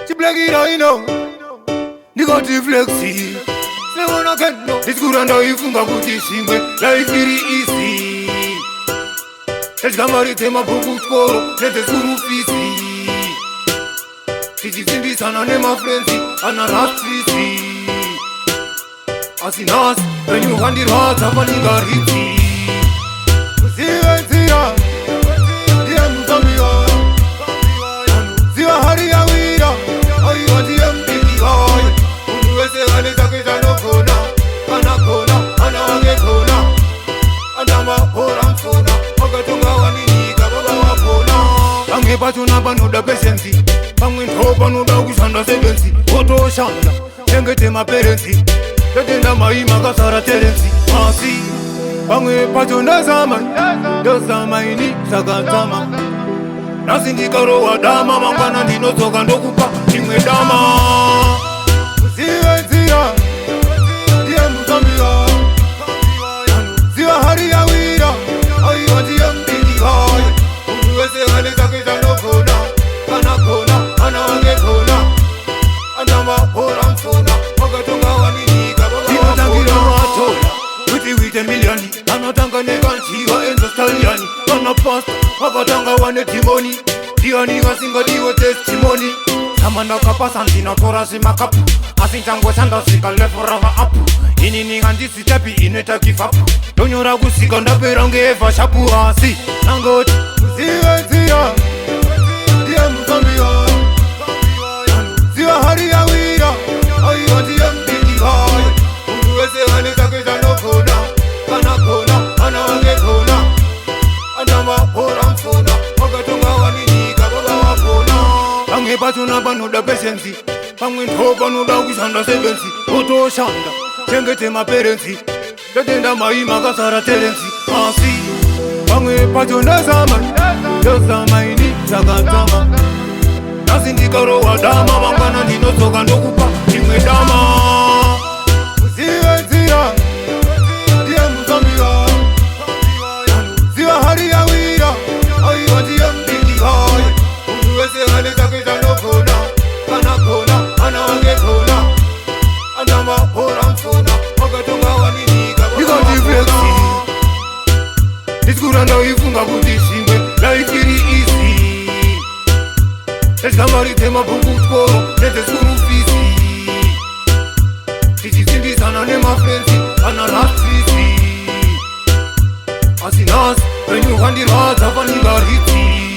Chiblagina ino Nigoti flexi Sewana kendo Iskuranda ifunga kuti shingwe Life iri easy Tachkamari tema buku skoro Nete skuru fisi Tichisimbisana nema frenzi Ana rastrisi Asinas Venyu handirwa Tapaninga riti Venzira Dia Muzambia Ziwa hari ya wira Aiwa dia mbiki hai Unduwese gane zake jano kona Ana kona, ana wange kona Andama hora mfona Wakatunga waniniga baba wapona Bange pachona panoda pesensi Bange nto panoda kushanda sebensi Oto shanda, chengete maperensi Tetenda maima kasara terensi Masi Bange pachona zamani Dozamaini sakatama Nasi ndikaro wa dama Mangana ndinotoka ndokupa Chimwe dama Venzira Dia Muzambia Ziwa hari ya wira Aiwa dia mbiki hai Unduwese gane zake jano kona Ana kona, ana wange kona Andama hora mfona Wakatunga waniniga baba wapona Tinatangira watola Wite milioni Anatanga nekanchiwa enzo staliani Ana pasta Wakatanga wane timoni Diani wasinga diwa testimoni Samanda kapasa ndina torasi makapu Asintangwa sanda sika leforava apu Ini ni handisi tepi ineta kifapu Donyora kusika ndaperange eva shapu asi Nangoti Venzira Dia Muzambia Ziwa hari ya wira Aiwa dia mbiki hai Unduwese gane zake jano kona Ana kona, ana wange kona Andama hora mfona Wakatunga waniniga baba wapona Bange pachona panoda pesensi Bange nto panoda kushanda sebensi Oto shanda, chengete maperensi Tetenda maima kasara terensi Asi Bange pachona zamani Dozamaini sakatama Nasi ndikaro wa dama Mangana ndinotoka ndokupa Chimwe dama Venzira Dia Muzambia Ziwa hari ya wira Aiwa dia mbiki hai Unduwese gane zake jano kona Ana kona, ana wange kona Andama hora mfona Wakatunga waniniga baba wapona Iskuranda ifunga kuti shingwe Life iri easy Tachkamari tema buku skoro Nete skuru fisi Tichisimbisana nema frenzi Ana rastrisi Asinas Venyu handirwa Tapaninga riti